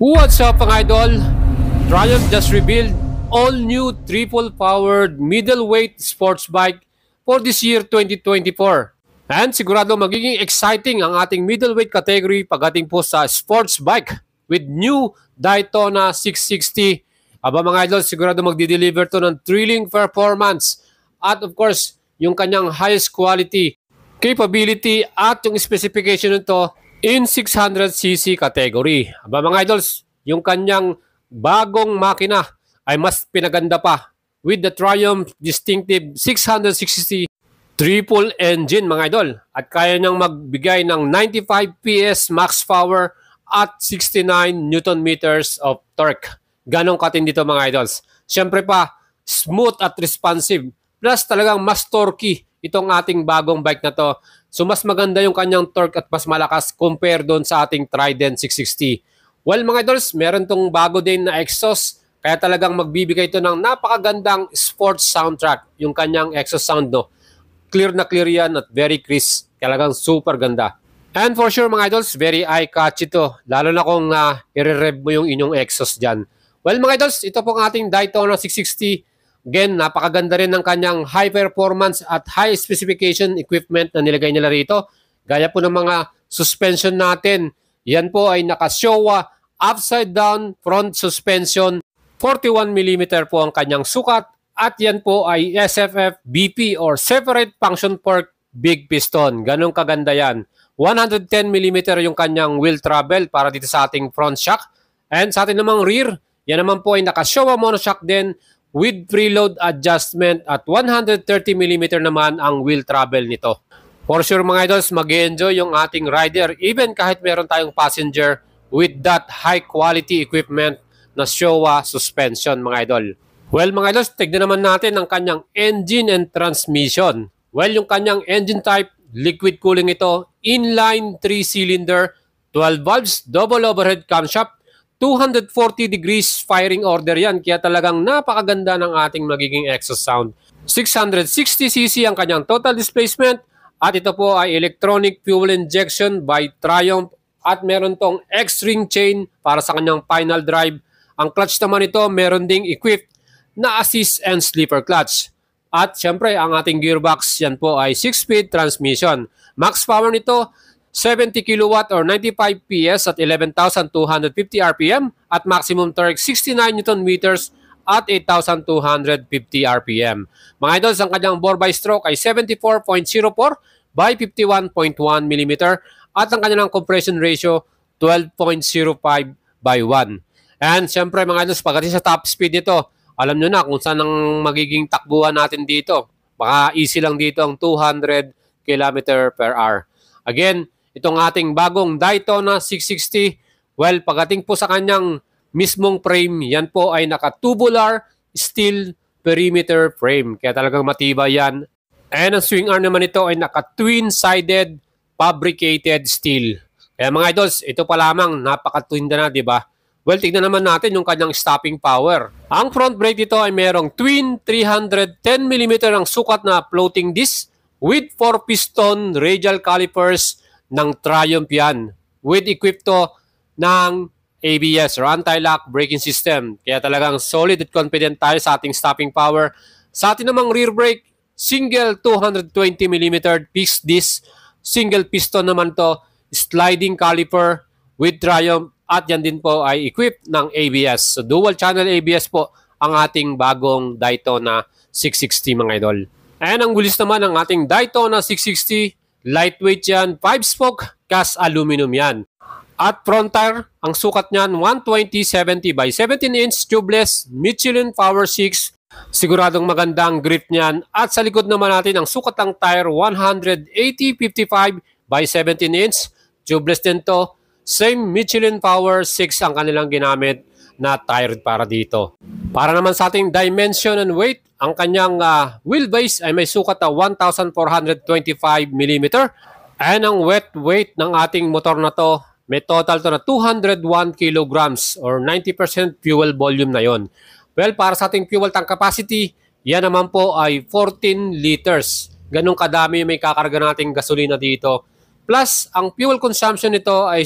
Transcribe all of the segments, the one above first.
What's up mga idol? Triumph just revealed all-new triple-powered middleweight sports bike for this year 2024. And sigurado magiging exciting ang ating middleweight category pagdating po sa sports bike with new Daytona 660. Aba mga idol, sigurado magdi-deliver to ng thrilling performance at of course, yung kanyang highest quality, capability at yung specification nito in 600cc category. Aba mga idols, yung kanyang bagong makina ay mas pinaganda pa with the Triumph distinctive 660 triple engine mga idol. At kaya niyang magbigay ng 95 PS max power at 69 Newton meters of torque. Ganong katindi dito mga idols. Siyempre pa, smooth at responsive. Plus talagang mas torquey itong ating bagong bike na to. So mas maganda yung kanyang torque at mas malakas compare doon sa ating Trident 660. Well mga idols, meron tong bago din na exhaust. Kaya talagang magbibigay ito ng napakagandang sports soundtrack. Yung kanyang exhaust sound no. Clear na clear yan at very crisp. Talagang super ganda. And for sure mga idols, very eye-catchy ito. Lalo na kung i-rev mo yung inyong exhaust dyan. Well mga idols, ito pong ating Daytona 660. Again, napakaganda rin ng kanyang high performance at high specification equipment na nilagay nila rito. Gaya po ng mga suspension natin. Yan po ay naka-Showa upside down front suspension. 41mm po ang kanyang sukat. At yan po ay SFF BP or Separate Function Fork Big Piston. Ganong kaganda yan. 110mm yung kanyang wheel travel para dito sa ating front shock. And sa ating namang rear, yan naman po ay naka-Showa monoshock din with preload adjustment at 130mm naman ang wheel travel nito. For sure mga idols, mag-enjoy yung ating rider even kahit meron tayong passenger with that high quality equipment na Showa suspension mga idol. Well mga idols, tignan naman natin ang kanyang engine and transmission. Well yung kanyang engine type, liquid cooling ito, inline 3-cylinder, 12 valves, double overhead camshaft, 240 degrees firing order yan. Kaya talagang napakaganda ng ating magiging exhaust sound. 660cc ang kanyang total displacement. At ito po ay electronic fuel injection by Triumph. At meron tong X-ring chain para sa kanyang final drive. Ang clutch naman ito meron ding equipped na assist and slipper clutch. At syempre ang ating gearbox yan po ay 6-speed transmission. Max power nito 70 kW or 95 PS at 11,250 RPM at maximum torque 69 Newton meters at 8,250 RPM. Mga idols, ang kanyang bore by stroke ay 74.04 by 51.1 mm at ang kanyang compression ratio 12.05 by 1. And syempre mga idols, pagdating sa top speed nito, alam nyo na kung saan ang magiging takbuhan natin dito. Baka easy lang dito ang 200 km per hour. Again, itong ating bagong Daytona 660, well, pagdating po sa kanyang mismong frame, yan po ay naka-tubular steel perimeter frame. Kaya talagang matibay yan. And ang swing arm naman ito ay naka-twin-sided fabricated steel. Kaya mga idols, ito pa lamang, napaka-twinda na, di ba? Well, tignan naman natin yung kanyang stopping power. Ang front brake dito ay merong twin 310mm ang sukat na floating disc with 4-piston radial calipers ng Triumph yan. With equipped to ng ABS or anti-lock braking system. Kaya talagang solid at confident tayo sa ating stopping power. Sa ating namang rear brake, single 220mm fixed disc. Single piston naman to, sliding caliper with Triumph. At yan din po ay equipped ng ABS. So dual channel ABS po ang ating bagong Daytona 660 mga idol. And ang wheels naman ng ating Daytona 660, lightweight yan, 5-spoke cast aluminum yan. At front tire, ang sukat niyan 120/70 by 17-inch tubeless Michelin Power 6. Siguradong magandang grip niyan. At sa likod naman natin, ang sukat ng tire 180/55 by 17-inch tubeless din to. Same Michelin Power 6 ang kanilang ginamit na tire para dito. Para naman sa ating dimension and weight, ang kanyang wheelbase ay may sukat na 1,425mm. And ang wet weight ng ating motor na to, may total to na 201 kilograms or 90% fuel volume na yon. Well, para sa ating fuel tank capacity, yan naman po ay 14 liters. Ganong kadami may kakarga nating gasolina dito. Plus, ang fuel consumption nito ay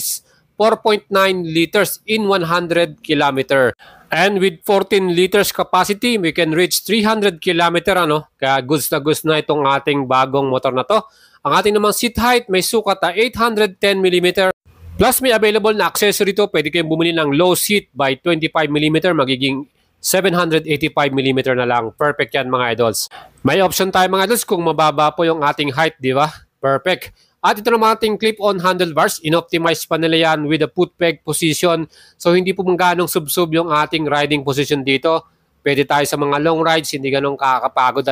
4.9 liters in 100 kilometer. And with 14 liters capacity, we can reach 300 kilometer. Kaya goods na itong ating bagong motor na to. Ang ating namang seat height may sukat na 810 mm. Plus may available na accessory to. Pwede kayong bumili ng low seat by 25 mm. Magiging 785 mm na lang. Perfect yan mga idols. May option tayo mga idols kung mababa po yung ating height, di ba? Perfect. At ito naman ating clip-on handlebars. In-optimize pa nila yan with the foot peg position. So hindi po ganong sub-sub yung ating riding position dito. Pwede tayo sa mga long rides, hindi ganong kakapagod.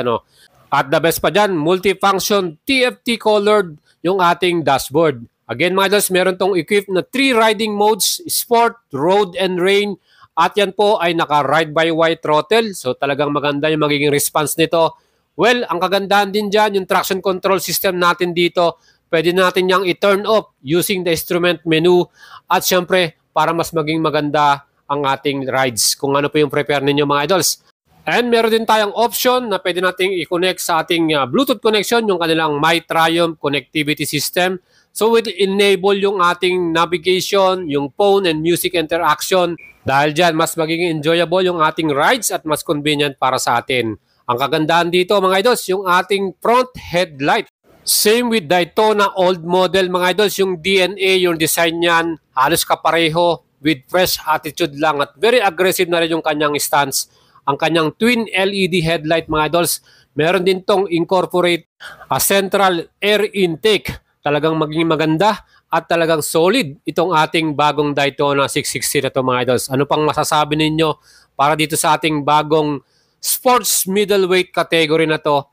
At the best pa dyan, multifunction TFT colored yung ating dashboard. Again mga idols, meron tong equipped na 3 riding modes, sport, road, and rain. At yan po ay naka-ride-by-wire throttle. So talagang maganda yung magiging response nito. Well, ang kagandahan din dyan, yung traction control system natin dito, pwede natin yang i-turn off using the instrument menu. At syempre, para mas maging maganda ang ating rides. Kung ano po yung prepare ninyo mga idols. And meron din tayong option na pwede natin i-connect sa ating Bluetooth connection, yung kanilang My Triumph connectivity system. So it will enable yung ating navigation, yung phone and music interaction. Dahil dyan, mas magiging enjoyable yung ating rides at mas convenient para sa atin. Ang kagandahan dito mga idols, yung ating front headlight. Same with Daytona old model mga idols, yung DNA, yung design niyan, halos kapareho with fresh attitude lang at very aggressive na rin yung kanyang stance. Ang kanyang twin LED headlight mga idols, meron din tong incorporate a central air intake. Talagang maging maganda at talagang solid itong ating bagong Daytona 660 na to mga idols. Ano pang masasabi ninyo para dito sa ating bagong sports middleweight category na to?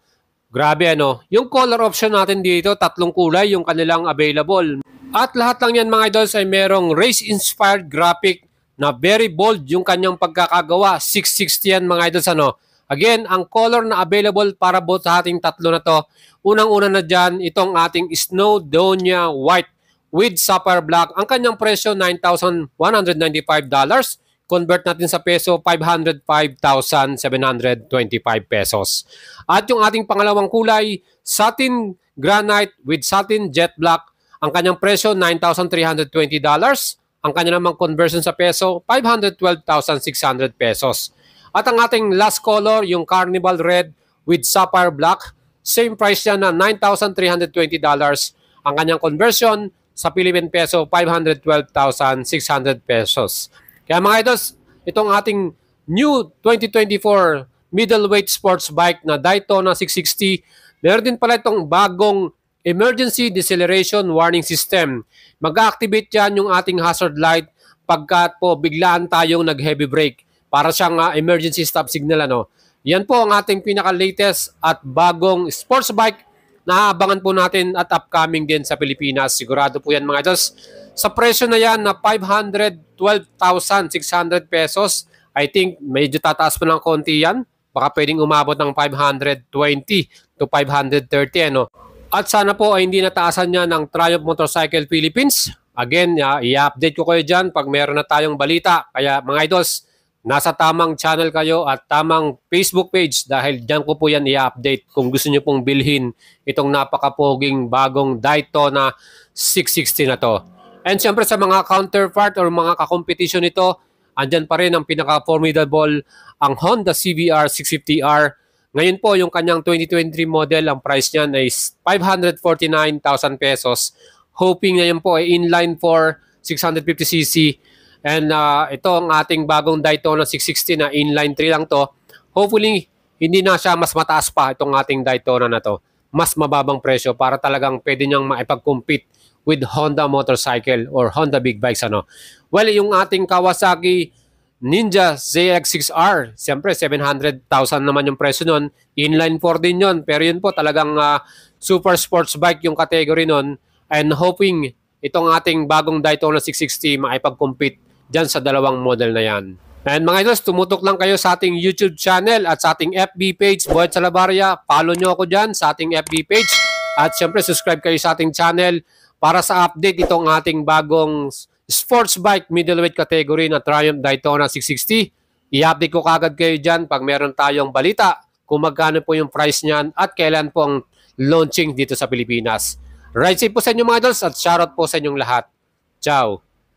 Grabe yung color option natin dito, 3 kulay yung kanilang available. At lahat lang yan mga idols ay merong race-inspired graphic na very bold yung kanyang pagkakagawa. 660 yan mga idols Again, ang color na available para both sa ating tatlo na to, unang-una na dyan, itong ating Snowdonia White with Sapphire Black. Ang kanyang presyo, $9,195. Convert natin sa peso, 505,725 pesos. At yung ating pangalawang kulay, Satin Granite with Satin Jet Black. Ang kanyang presyo, $9,320. Ang kanyang namang conversion sa peso, 512,600 pesos. At ang ating last color, yung Carnival Red with Sapphire Black. Same price yan na $9,320. Ang kanyang conversion sa Philippine peso, 512,600 pesos. Kaya mga idols, itong ating new 2024 middleweight sports bike na Daytona 660, meron din pala itong bagong emergency deceleration warning system. Mag-activate yan yung ating hazard light pagkat po biglaan tayong nag-heavy brake. Para siyang emergency stop signal. Yan po ang ating pinaka-latest at bagong sports bike na aabangan po natin at upcoming din sa Pilipinas. Sigurado po yan mga idols. Sa presyo na yan na 512,600 pesos, I think medyo tataas pa ng konti yan. Baka pwedeng umabot ng 520 to 530. At sana po ay hindi nataasan niya ng Triumph Motorcycle Philippines. Again, i-update ko kayo dyan pag meron na tayong balita. Kaya mga idols, nasa tamang channel kayo at tamang Facebook page dahil dyan ko po yan i-update kung gusto nyo pong bilhin itong napakapoging bagong Daytona 660 na to. And syempre sa mga counterpart or mga kakompetisyon nito, andyan pa rin ang pinaka-formidable ang Honda CBR 650R. Ngayon po yung kanyang 2023 model, ang price niyan ay 549,000 pesos. Hoping ngayon po ay inline for 650cc. And ito ang ating bagong Daytona 660 na inline 3 lang to. Hopefully, hindi na siya mas mataas pa itong ating Daytona na to. Mas mababang presyo para talagang pwede niyang maipag-compete with Honda motorcycle or Honda big bikes. Well, yung ating Kawasaki Ninja ZX-6R, siyempre 700,000 naman yung presyo nun. Inline 4 din yun. Pero yun po talagang super sports bike yung category nun. And hoping itong ating bagong Daytona 660 maipag-compete dyan sa dalawang model na yan. And mga idols, tumutok lang kayo sa ating YouTube channel at sa ating FB page, Boyet Salabarria. Follow nyo ako dyan sa ating FB page. At syempre, subscribe kayo sa ating channel para sa update itong ating bagong sports bike middleweight category na Triumph Daytona 660. I-update ko kagad kayo dyan pag meron tayong balita kung magkano po yung price niyan at kailan po ang launching dito sa Pilipinas. Ride safe po sa inyo mga idols at shoutout po sa inyong lahat. Ciao!